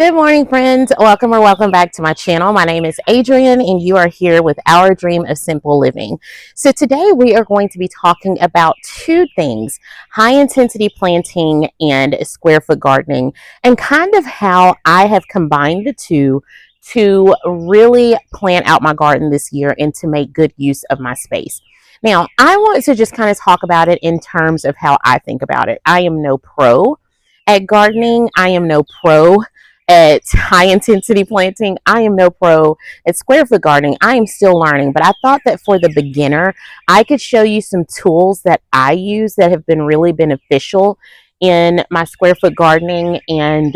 Good morning, friends. Welcome or welcome back to my channel. My name is Adrienne, and you are here with Our Dream of Simple Living. So, today we are going to be talking about two things: high intensity planting and square foot gardening, and kind of how I have combined the two to really plan out my garden this year and to make good use of my space. Now, I want to just kind of talk about it in terms of how I think about it. I am no pro at gardening, I am no pro at high intensity planting. I am no pro at square foot gardening. I am still learning, but I thought that for the beginner, I could show you some tools that I use that have been really beneficial in my square foot gardening and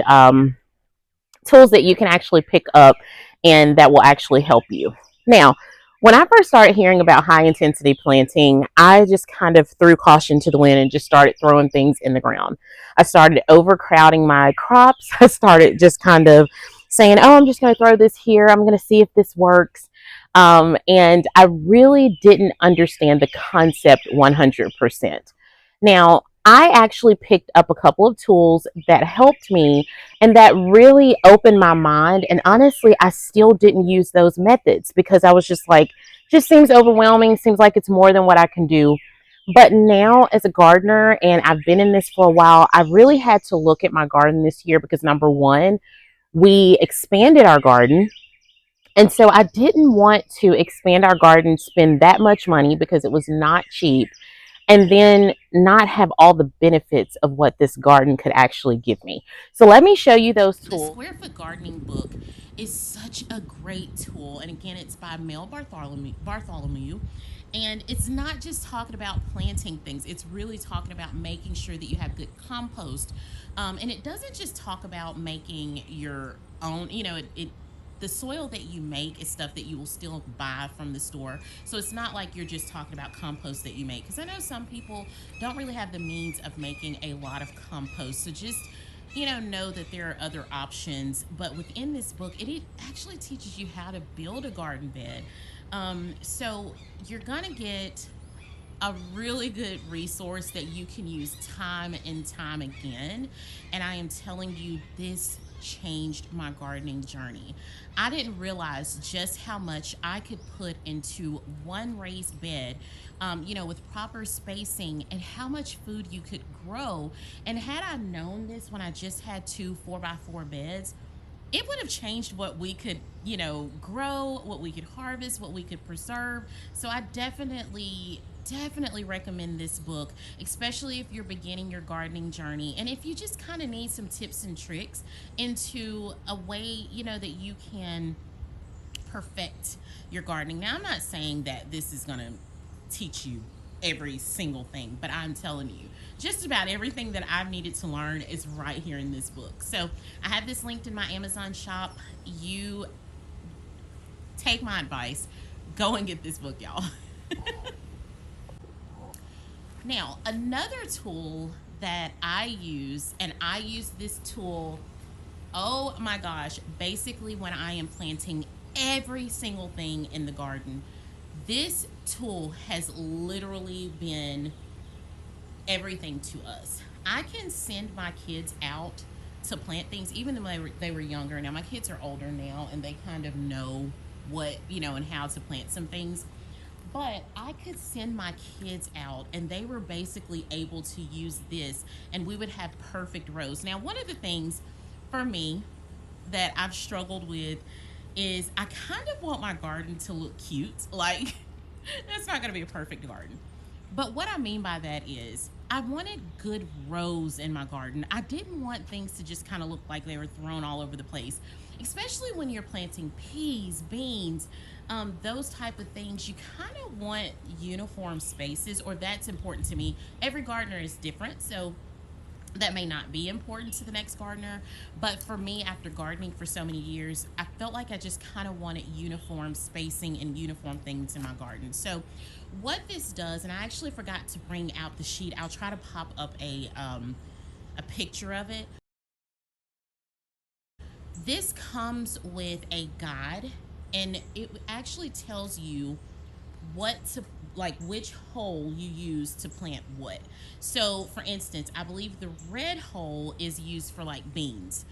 tools that you can actually pick up and that will actually help you. Now, when I first started hearing about high intensity planting, I just kind of threw caution to the wind and just started throwing things in the ground. I started overcrowding my crops. I started just kind of saying, oh, I'm just going to throw this here. I'm going to see if this works. And I really didn't understand the concept 100%. Now, I actually picked up a couple of tools that helped me and that really opened my mind. And honestly, I still didn't use those methods because I was just like, just seems overwhelming, seems like it's more than what I can do. But now, as a gardener, and I've been in this for a while, I really had to look at my garden this year because number one, we expanded our garden. And so I didn't want to expand our garden, spend that much money because it was not cheap, and then not have all the benefits of what this garden could actually give me. So let me show you those The tools. Square Foot Gardening book is such a great tool. And again, it's by Mel Bartholomew. And it's not just talking about planting things, it's really talking about making sure that you have good compost. And it doesn't just talk about making your own, the soil that you make is stuff that you will still buy from the store. So it's not like you're just talking about compost that you make. Because I know some people don't really have the means of making a lot of compost. So just know that there are other options. But within this book, it actually teaches you how to build a garden bed. So you're gonna get a really good resource that you can use time and time again. And I am telling you, this changed my gardening journey. I didn't realize just how much I could put into one raised bed, with proper spacing, and how much food you could grow. And had I known this when I just had two 4x4 beds, it would have changed what we could, grow, what we could harvest, what we could preserve. So I definitely recommend this book, especially if you're beginning your gardening journey and if you just kind of need some tips and tricks into a way, that you can perfect your gardening. Now, I'm not saying that this is going to teach you every single thing, but I'm telling you, just about everything that I've needed to learn is right here in this book. So I have this linked in my Amazon shop. You take my advice, go and get this book, y'all. Now, another tool that I use, and I use this tool, oh my gosh, basically when I am planting every single thing in the garden. This tool has literally been everything to us. I can send my kids out to plant things, even though they were younger. Now, my kids are older now and they kind of know what, and how to plant some things. But I could send my kids out and they were basically able to use this and we would have perfect rows. Now, one of the things for me that I've struggled with is I kind of want my garden to look cute. Like, it's not going to be a perfect garden. But what I mean by that is, I wanted good rows in my garden. I didn't want things to just kind of look like they were thrown all over the place, especially when you're planting peas, beans, those type of things. You kind of want uniform spaces, or that's important to me. Every gardener is different, so that may not be important to the next gardener, but for me, after gardening for so many years, I felt like I just kind of wanted uniform spacing and uniform things in my garden. So what this does, and I actually forgot to bring out the sheet, I'll try to pop up a picture of it. This comes with a guide, and it actually tells you what to, like, which hole you use to plant what. So for instance, I believe the red hole is used for like beans.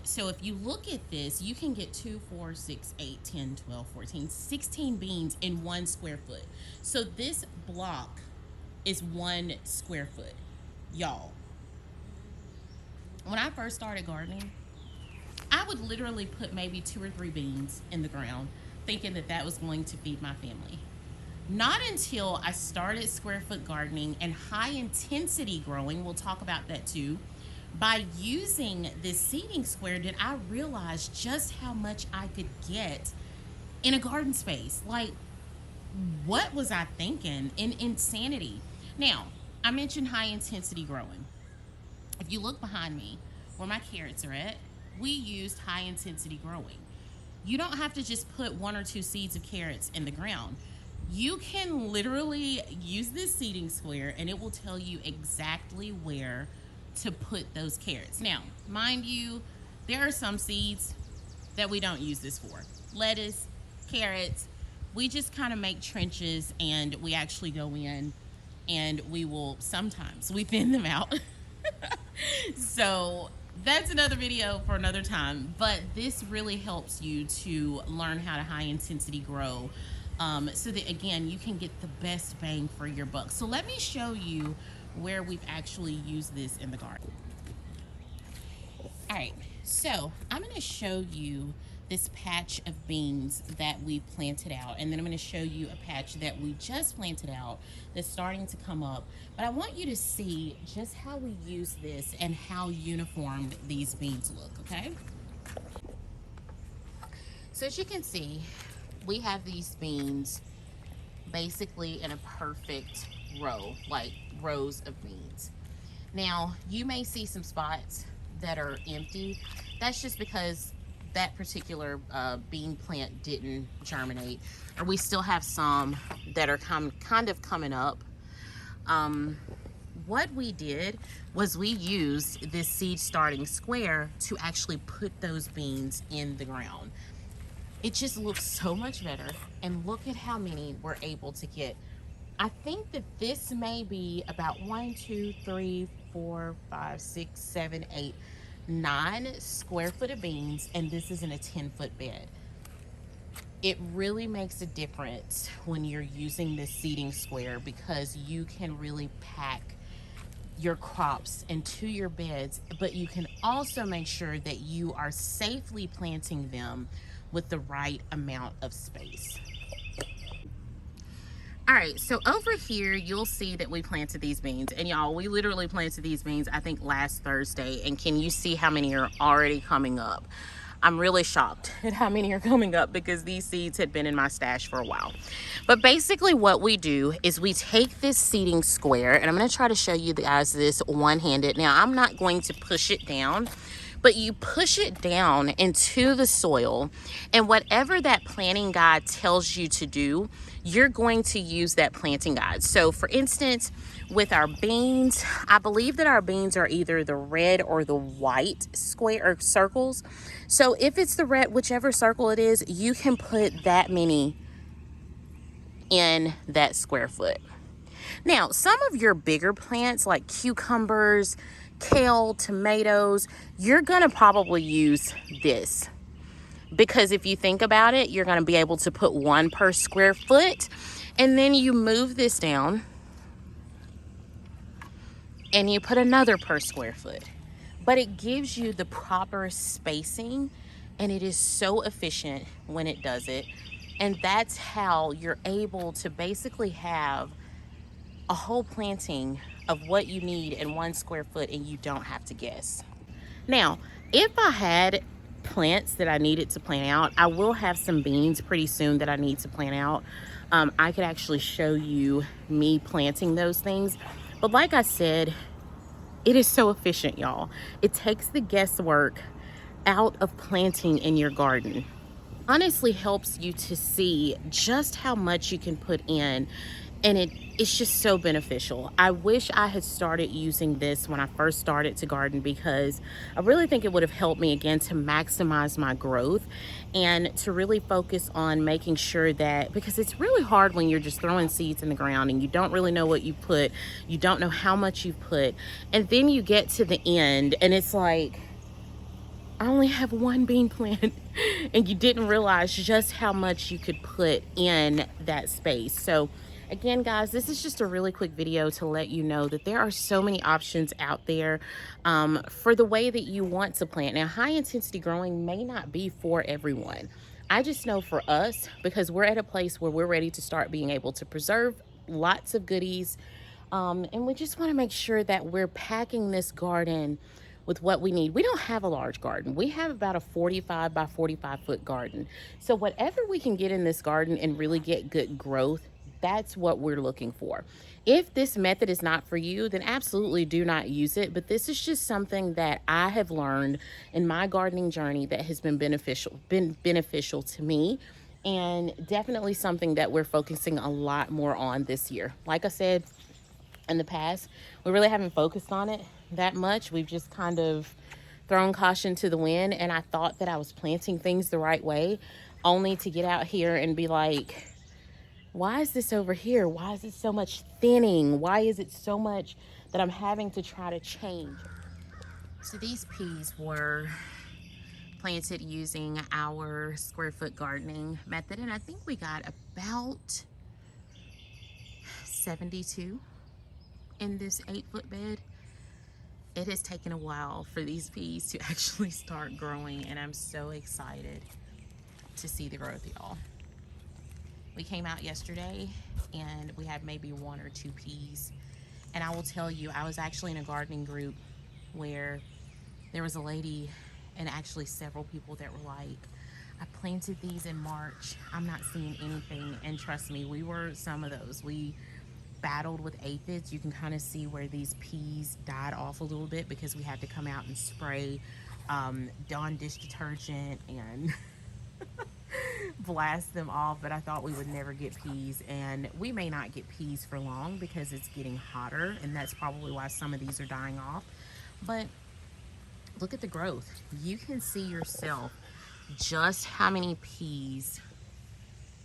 So if you look at this, you can get 2, 4, 6, 8, 10, 12, 14, 16 beans in 1 square foot. So this block is 1 square foot. Y'all, when I first started gardening, I would literally put maybe 2 or 3 beans in the ground, thinking that that was going to feed my family. Not until I started square foot gardening and high intensity growing, we'll talk about that too. By using this seeding square, did I realize just how much I could get in a garden space. Like, what was I thinking? Insanity. Now, I mentioned high intensity growing. If you look behind me where my carrots are at, we used high intensity growing. You don't have to just put 1 or 2 seeds of carrots in the ground. You can literally use this seeding square and it will tell you exactly where to put those carrots. Now, mind you, there are some seeds that we don't use this for. Lettuce, carrots, we just kind of make trenches and we actually go in and we will sometimes we thin them out. So that's another video for another time, but this really helps you to learn how to high intensity grow, so that again you can get the best bang for your buck. So let me show you where we've actually used this in the garden. All right, so I'm going to show you this patch of beans that we planted out, and then I'm going to show you a patch that we just planted out that's starting to come up. But I want you to see just how we use this and how uniformed these beans look, okay? So as you can see, we have these beans basically in a perfect row, like rows of beans. Now, you may see some spots that are empty. That's just because that particular bean plant didn't germinate, or we still have some that are kind of coming up. What we did was we used this seed starting square to actually put those beans in the ground. It just looks so much better, and look at how many we're able to get. I think that this may be about 1, 2, 3, 4, 5, 6, 7, 8, 9 square foot of beans, and this is in a 10-foot bed. It really makes a difference when you're using this seeding square, because you can really pack your crops into your beds, but you can also make sure that you are safely planting them with the right amount of space. All right, so over here, you'll see that we planted these beans. And y'all, we literally planted these beans, I think, last Thursday. And can you see how many are already coming up? I'm really shocked at how many are coming up, because these seeds had been in my stash for a while. But basically what we do is we take this seeding square, and I'm going to try to show you guys this one-handed. Now, I'm not going to push it down, but you push it down into the soil, and whatever that planting guide tells you to do, you're going to use that planting guide. So for instance, with our beans, I believe that our beans are either the red or the white square or circles. So if it's the red, whichever circle it is, you can put that many in that square foot. Now, some of your bigger plants like cucumbers, kale, tomatoes, you're gonna probably use this, because if you think about it, you're going to be able to put 1 per square foot, and then you move this down and you put another per square foot. But it gives you the proper spacing, and it is so efficient when it does it. And that's how you're able to basically have a whole planting of what you need in 1 square foot, and you don't have to guess. Now, if I had plants that I needed to plant out, I will have some beans pretty soon that I need to plant out. I could actually show you me planting those things. But like I said, it is so efficient, y'all. It takes the guesswork out of planting in your garden. Honestly helps you to see just how much you can put in and it's just so beneficial. I wish I had started using this when I first started to garden, because I really think it would have helped me again to maximize my growth and to really focus on making sure that, because it's really hard when you're just throwing seeds in the ground and you don't really know what you put, you don't know how much you put, and then you get to the end and it's like, I only have one bean plant, and you didn't realize just how much you could put in that space. So again, guys, this is just a really quick video to let you know that there are so many options out there for the way that you want to plant. Now, high intensity growing may not be for everyone. I just know for us, because we're at a place where we're ready to start being able to preserve lots of goodies, and we just want to make sure that we're packing this garden with what we need. We don't have a large garden. We have about a 45 by 45 foot garden. So whatever we can get in this garden and really get good growth, that's what we're looking for. If this method is not for you, then absolutely do not use it. But this is just something that I have learned in my gardening journey that has been beneficial to me, and definitely something that we're focusing a lot more on this year. Like I said, in the past, we really haven't focused on it that much. We've just kind of thrown caution to the wind, and I thought that I was planting things the right way, only to get out here and be like, why is this over here? Why is it so much thinning? Why is it so much that I'm having to try to change? So these peas were planted using our square foot gardening method, and I think we got about 72 in this 8-foot bed. It has taken a while for these peas to actually start growing, and I'm so excited to see the growth, y'all. We came out yesterday and we had maybe 1 or 2 peas, and I will tell you, I was actually in a gardening group where there was a lady and actually several people that were like, I planted these in March, I'm not seeing anything. And trust me, we were some of those. We battled with aphids. You can kind of see where these peas died off a little bit because we had to come out and spray Dawn dish detergent and blast them off. But I thought we would never get peas, and we may not get peas for long because it's getting hotter, and that's probably why some of these are dying off. But look at the growth. You can see yourself just how many peas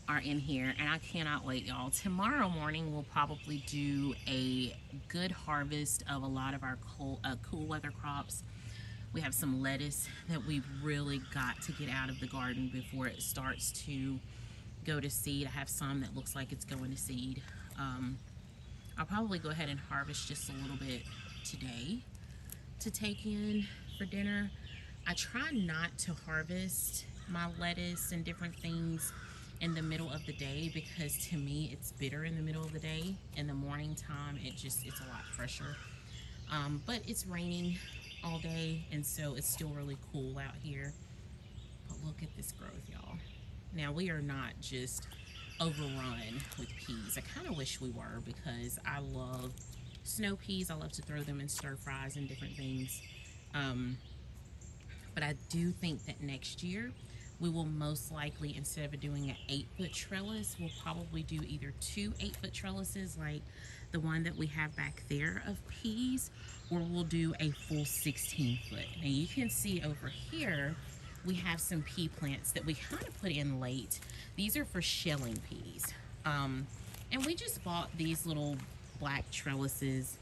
are in here, and I cannot wait, y'all. Tomorrow morning we'll probably do a good harvest of a lot of our cool weather crops. We have some lettuce that we've really got to get out of the garden before it starts to go to seed. I have some that looks like it's going to seed. I'll probably go ahead and harvest just a little bit today to take in for dinner. I try not to harvest my lettuce and different things in the middle of the day, because to me it's bitter in the middle of the day. In the morning time it's a lot fresher. But it's raining all day, and so it's still really cool out here. But look at this growth, y'all. Now, we are not just overrun with peas. I kind of wish we were, because I love snow peas. I love to throw them in stir fries and different things. But I do think that next year we will most likely, instead of doing an 8-foot trellis, we'll probably do either 2 8-foot trellises like the one that we have back there of peas, or we'll do a full 16-foot. Now you can see over here we have some pea plants that we kind of put in late. These are for shelling peas. And we just bought these little black trellises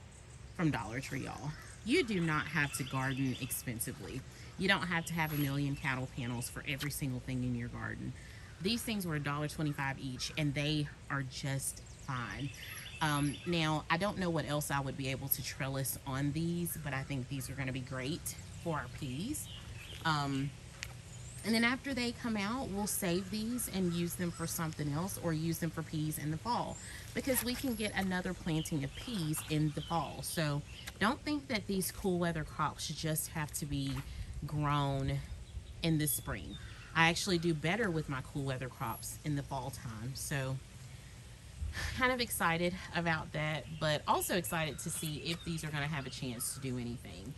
from Dollar Tree, y'all. You do not have to garden expensively. You don't have to have a million cattle panels for every single thing in your garden. These things were $1.25 each, and they are just fine. Now, I don't know what else I would be able to trellis on these, but I think these are going to be great for our peas. And then after they come out, we'll save these and use them for something else, or use them for peas in the fall, because we can get another planting of peas in the fall. So don't think that these cool weather crops just have to be grown in the spring. I actually do better with my cool weather crops in the fall time. So kind of excited about that, but also excited to see if these are going to have a chance to do anything.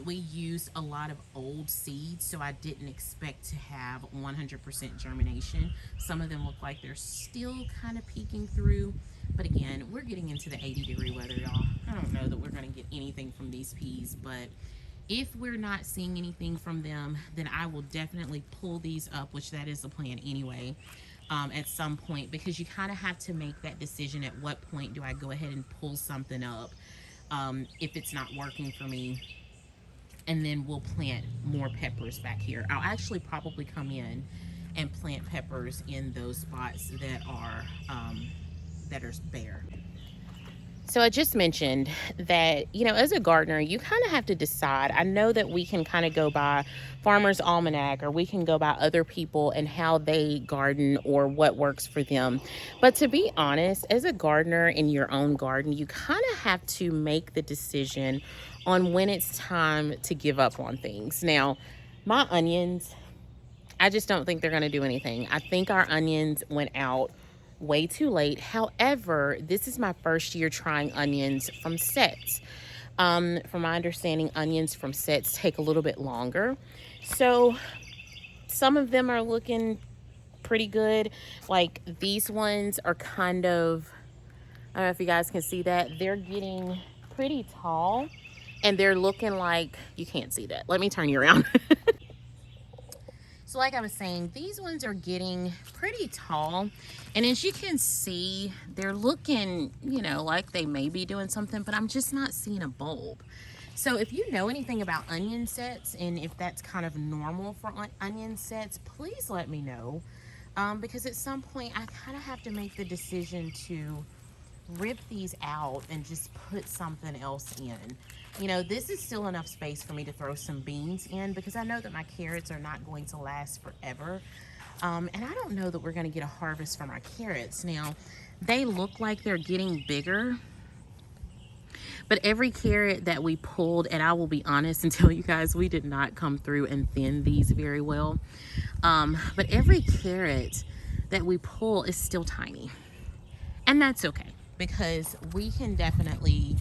We used a lot of old seeds, so I didn't expect to have 100% germination. Some of them look like they're still kind of peeking through. But again, we're getting into the 80-degree weather, y'all. I don't know that we're going to get anything from these peas, but if we're not seeing anything from them, then I will definitely pull these up, which that is the plan anyway, at some point, because you kind of have to make that decision at what point do I go ahead and pull something up if it's not working for me, and then we'll plant more peppers back here. I'll actually probably come in and plant peppers in those spots that are bare. So I just mentioned that, as a gardener, you kind of have to decide. I know that we can kind of go by Farmer's Almanac, or we can go by other people and how they garden or what works for them. But to be honest, as a gardener in your own garden, you kind of have to make the decision on when it's time to give up on things. Now, my onions, I just don't think they're going to do anything. I think our onions went out way too late. However, this is my first year trying onions from sets. From my understanding, onions from sets take a little bit longer. So some of them are looking pretty good. Like these ones are kind of, I don't know if you guys can see that. They're getting pretty tall and they're looking like, you can't see that. Let me turn you around. So like I was saying, these ones are getting pretty tall. And as you can see, they're looking, like they may be doing something, but I'm just not seeing a bulb. So if you know anything about onion sets, and if that's kind of normal for onion sets, please let me know. Because at some point, I kind of have to make the decision to rip these out and just put something else in. This is still enough space for me to throw some beans in, because I know that my carrots are not going to last forever. And I don't know that we're going to get a harvest from our carrots. Now, they look like they're getting bigger, but every carrot that we pulled, and I will be honest and tell you guys, we did not come through and thin these very well. But every carrot that we pull is still tiny. And that's okay, because we can definitely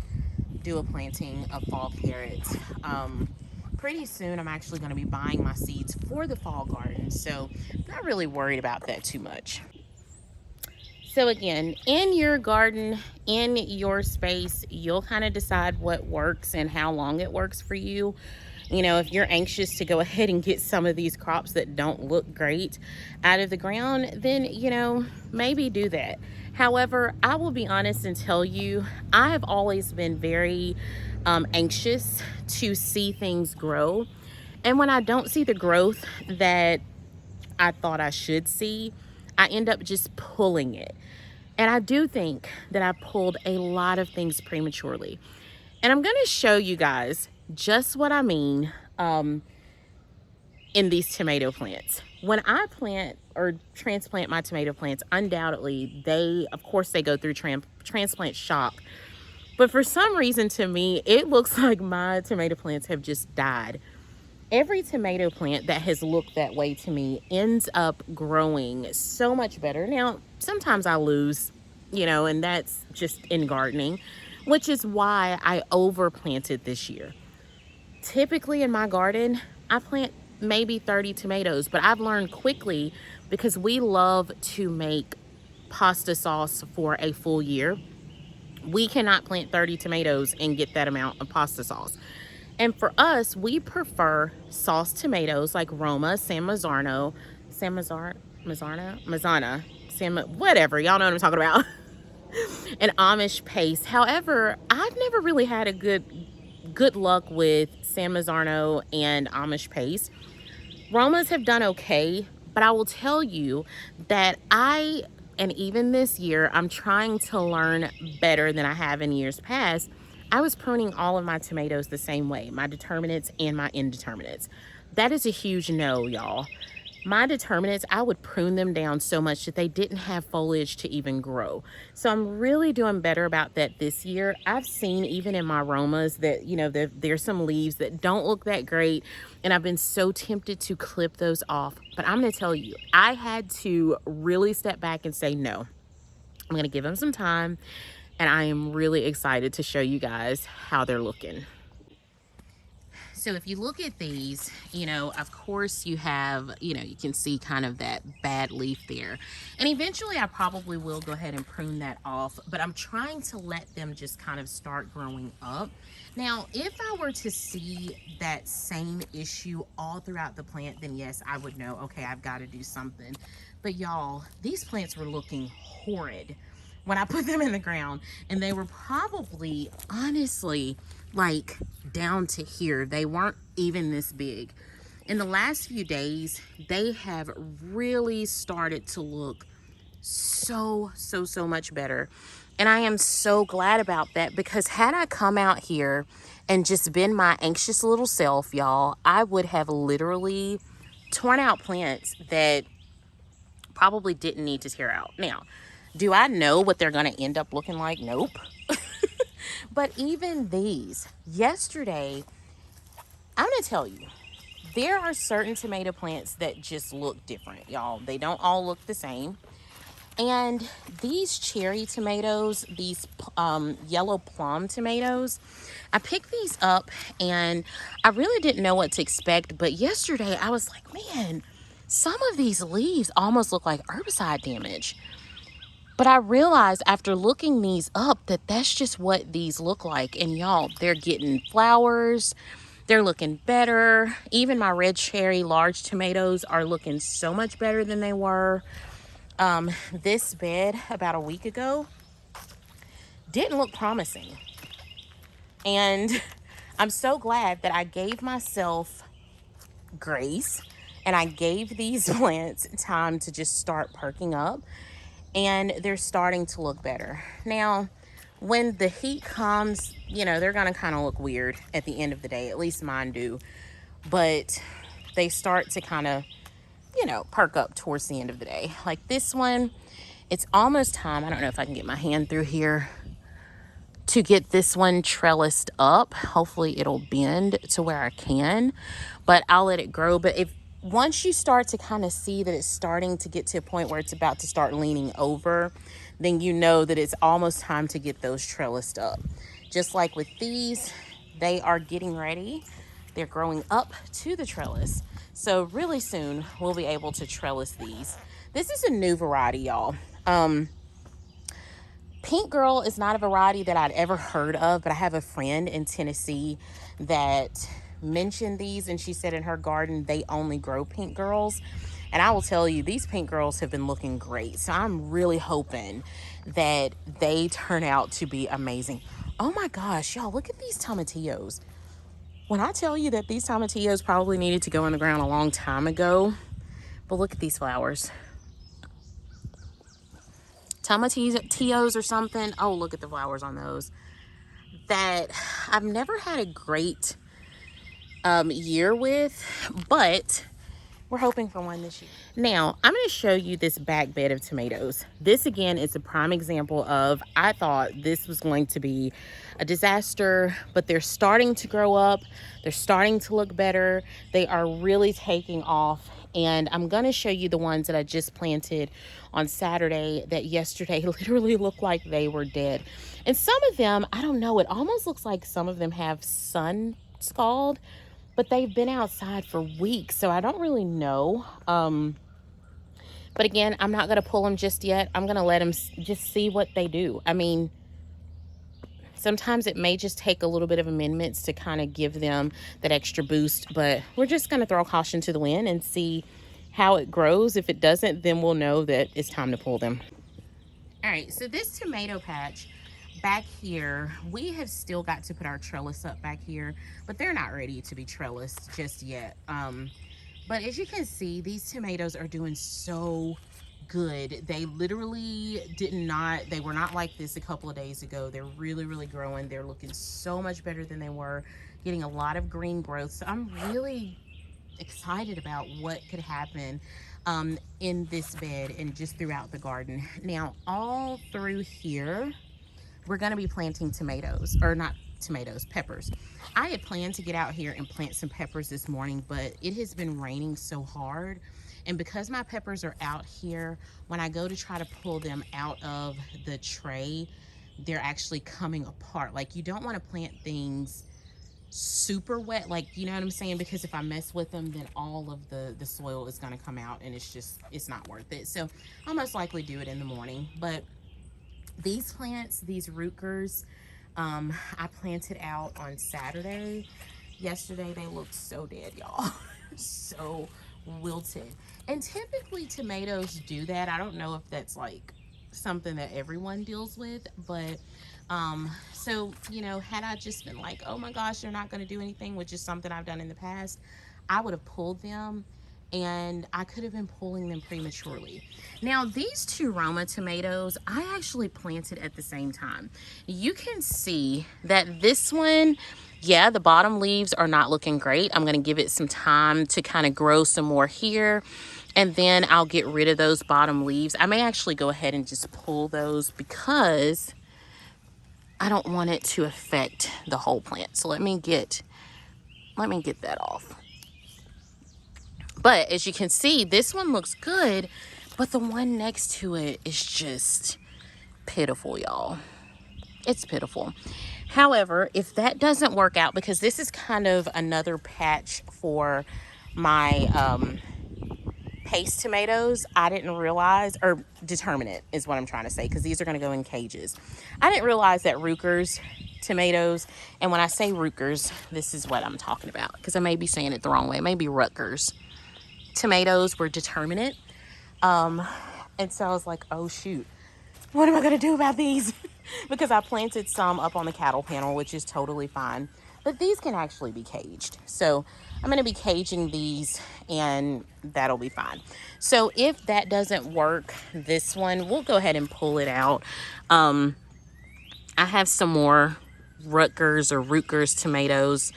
do a planting of fall carrots. Pretty soon I'm actually going to be buying my seeds for the fall garden, so I'm not really worried about that too much. So again, in your garden, in your space, you'll kind of decide what works and how long it works for you. If you're anxious to go ahead and get some of these crops that don't look great out of the ground, then, maybe do that. However, I will be honest and tell you, I have always been very anxious to see things grow. And when I don't see the growth that I thought I should see, I end up just pulling it. And I do think that I pulled a lot of things prematurely. And I'm going to show you guys just what I mean in these tomato plants. When I plant or transplant my tomato plants, undoubtedly, of course, they go through transplant shock. But for some reason, to me, it looks like my tomato plants have just died. Every tomato plant that has looked that way to me ends up growing so much better. Now, sometimes I lose, and that's just in gardening, which is why I overplanted this year. Typically in my garden, I plant maybe 30 tomatoes, but I've learned quickly, because we love to make pasta sauce for a full year. We cannot plant 30 tomatoes and get that amount of pasta sauce. And for us, we prefer sauce tomatoes like Roma, San Marzano, whatever. Y'all know what I'm talking about. And Amish paste. However, I've never really had a good luck with San Marzano and Amish paste. Romas have done okay, but I will tell you that and even this year, I'm trying to learn better than I have in years past. I was pruning all of my tomatoes the same way, my determinants and my indeterminates. That is a huge no, y'all. My determinants, I would prune them down so much that they didn't have foliage to even grow. So I'm really doing better about that this year. I've seen even in my aromas that, there's some leaves that don't look that great. And I've been so tempted to clip those off. But I'm going to tell you, I had to really step back and say, no, I'm going to give them some time. And I am really excited to show you guys how they're looking. So if you look at these, you know, of course you have, you know, you can see kind of that bad leaf there. And eventually I probably will go ahead and prune that off, but I'm trying to let them just kind of start growing up. Now, if I were to see that same issue all throughout the plant, then yes, I would know, okay, I've got to do something. But y'all, these plants were looking horrid when I put them in the ground, and they were probably, honestly, like down to here. They weren't even this big. In the last few days, they have really started to look so much better. And I am so glad about that, because had I come out here and just been my anxious little self, y'all, I would have literally torn out plants that probably didn't need to tear out. Now, do I know what they're going to end up looking like? Nope. But even these, yesterday, I'm going to tell you, there are certain tomato plants that just look different, y'all. They don't all look the same. And these cherry tomatoes, these yellow plum tomatoes, I picked these up and I really didn't know what to expect. But yesterday I was like, man, some of these leaves almost look like herbicide damage. But I realized after looking these up that that's just what these look like. And y'all, they're getting flowers. They're looking better. Even my red cherry large tomatoes are looking so much better than they were. This bed about a week ago didn't look promising. And I'm so glad that I gave myself grace and I gave these plants time to just start perking up, and they're starting to look better. Now, when the heat comes, you know, they're going to kind of look weird at the end of the day. At least mine do. But they start to kind of, you know, perk up towards the end of the day. Like this one, it's almost time. I don't know if I can get my hand through here to get this one trellised up. Hopefully it'll bend to where I can, but I'll let it grow. But if once you start to kind of see that it's starting to get to a point where it's about to start leaning over, then you know that it's almost time to get those trellised up. Just like with these, they are getting ready. They're growing up to the trellis. So really soon we'll be able to trellis these. This is a new variety, y'all. Pink Girl is not a variety that I'd ever heard of, but I have a friend in Tennessee that mentioned these, and she said in her garden they only grow Pink Girls. And I will tell you, these Pink Girls have been looking great. So I'm really hoping that they turn out to be amazing. Oh my gosh, y'all, look at these tomatillos. When I tell you that these tomatillos probably needed to go in the ground a long time ago, but look at these flowers. Tomatillos or something. Oh, look at the flowers on those. That I've never had a great year with, but we're hoping for one this year. Now, I'm going to show you this back bed of tomatoes. This, again, is a prime example of, I thought this was going to be a disaster, but they're starting to grow up. They're starting to look better. They are really taking off. And I'm going to show you the ones that I just planted on Saturday that yesterday literally looked like they were dead. And some of them, I don't know, it almost looks like some of them have sun scald, but they've been outside for weeks, so I don't really know. But again, I'm not going to pull them just yet. I'm going to let them just see what they do. I mean, sometimes it may just take a little bit of amendments to kind of give them that extra boost, but we're just going to throw caution to the wind and see how it grows. If it doesn't, then we'll know that it's time to pull them. All right, so this tomato patch back here, we have still got to put our trellis up back here, but they're not ready to be trellised just yet. But as you can see, these tomatoes are doing so good. They literally they were not like this a couple of days ago. They're really growing. They're looking so much better than they were, getting a lot of green growth. So I'm really excited about what could happen in this bed and just throughout the garden. Now, all through here, we're going to be planting tomatoes, or not tomatoes, peppers. I had planned to get out here and plant some peppers this morning, but it has been raining so hard. And because my peppers are out here, when I go to try to pull them out of the tray, they're actually coming apart. Like, you don't want to plant things super wet, like, you know what I'm saying, because if I mess with them, then all of the soil is going to come out, and it's not worth it. So I'll most likely do it in the morning. But these plants, these rooters, I planted out on Saturday. Yesterday they looked so dead, y'all. So wilted. And typically tomatoes do that. I don't know if that's like something that everyone deals with, but so, you know, had I just been like, oh my gosh, they're not going to do anything, which is something I've done in the past, I would have pulled them, and I could have been pulling them prematurely. Now, these two Roma tomatoes, I actually planted at the same time. You can see that this one, yeah, the bottom leaves are not looking great. I'm going to give it some time to kind of grow some more here, and then I'll get rid of those bottom leaves. I may actually go ahead and just pull those because I don't want it to affect the whole plant. So let me get that off. But as you can see, this one looks good, but the one next to it is just pitiful, y'all. It's pitiful. However, if that doesn't work out, because this is kind of another patch for my paste tomatoes, I didn't realize, or determinate is what I'm trying to say, because these are going to go in cages. I didn't realize that Ruker's tomatoes, and when I say Ruker's, this is what I'm talking about, because I may be saying it the wrong way. It may be Rutgers. Tomatoes were determinate. And so I was like, oh shoot, what am I going to do about these? Because I planted some up on the cattle panel, which is totally fine. But these can actually be caged. So I'm going to be caging these, and that'll be fine. So if that doesn't work, this one, we'll go ahead and pull it out. I have some more Rutgers or Rutgers tomatoes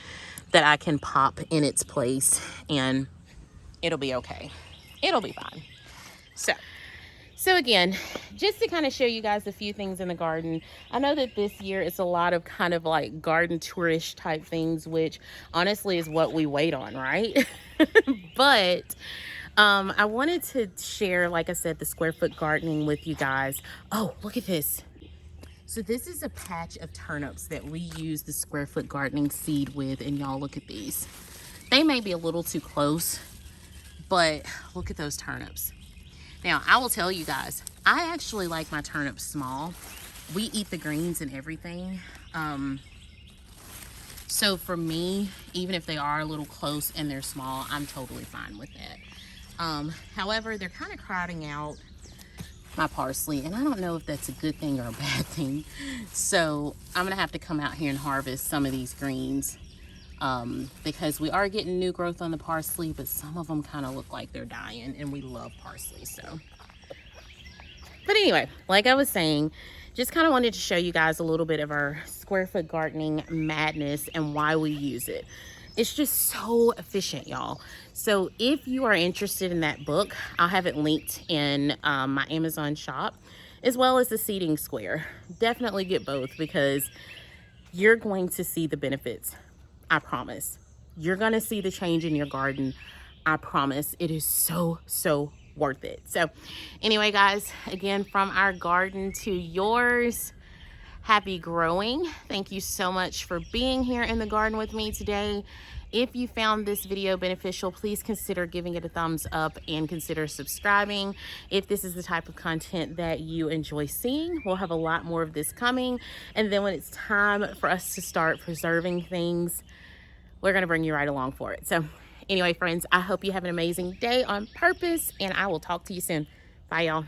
that I can pop in its place, and it'll be okay. It'll be fine. So again, just to kind of show you guys a few things in the garden. I know that this year it's a lot of kind of like garden tourish type things, which honestly is what we wait on, right? But I wanted to share, like I said, the square foot gardening with you guys. Oh, look at this. So this is a patch of turnips that we use the square foot gardening seed with, and y'all look at these. They may be a little too close, but look at those turnips. Now, I will tell you guys, I actually like my turnips small. We eat the greens and everything. So for me, even if they are a little close and they're small, I'm totally fine with that. However, they're kind of crowding out my parsley, and I don't know if that's a good thing or a bad thing. So I'm gonna have to come out here and harvest some of these greens, because we are getting new growth on the parsley, but some of them kind of look like they're dying, and we love parsley. So, but anyway, like I was saying, just kind of wanted to show you guys a little bit of our square foot gardening madness and why we use it. It's just so efficient, y'all. So if you are interested in that book, I'll have it linked in my Amazon shop, as well as the seeding square. Definitely get both, because you're going to see the benefits. I promise. You're going to see the change in your garden. I promise. It is so, so worth it. So anyway, guys, again, from our garden to yours, happy growing. Thank you so much for being here in the garden with me today. If you found this video beneficial, please consider giving it a thumbs up and consider subscribing. If this is the type of content that you enjoy seeing, we'll have a lot more of this coming. And then when it's time for us to start preserving things, we're going to bring you right along for it. So anyway, friends, I hope you have an amazing day on purpose, and I will talk to you soon. Bye, y'all.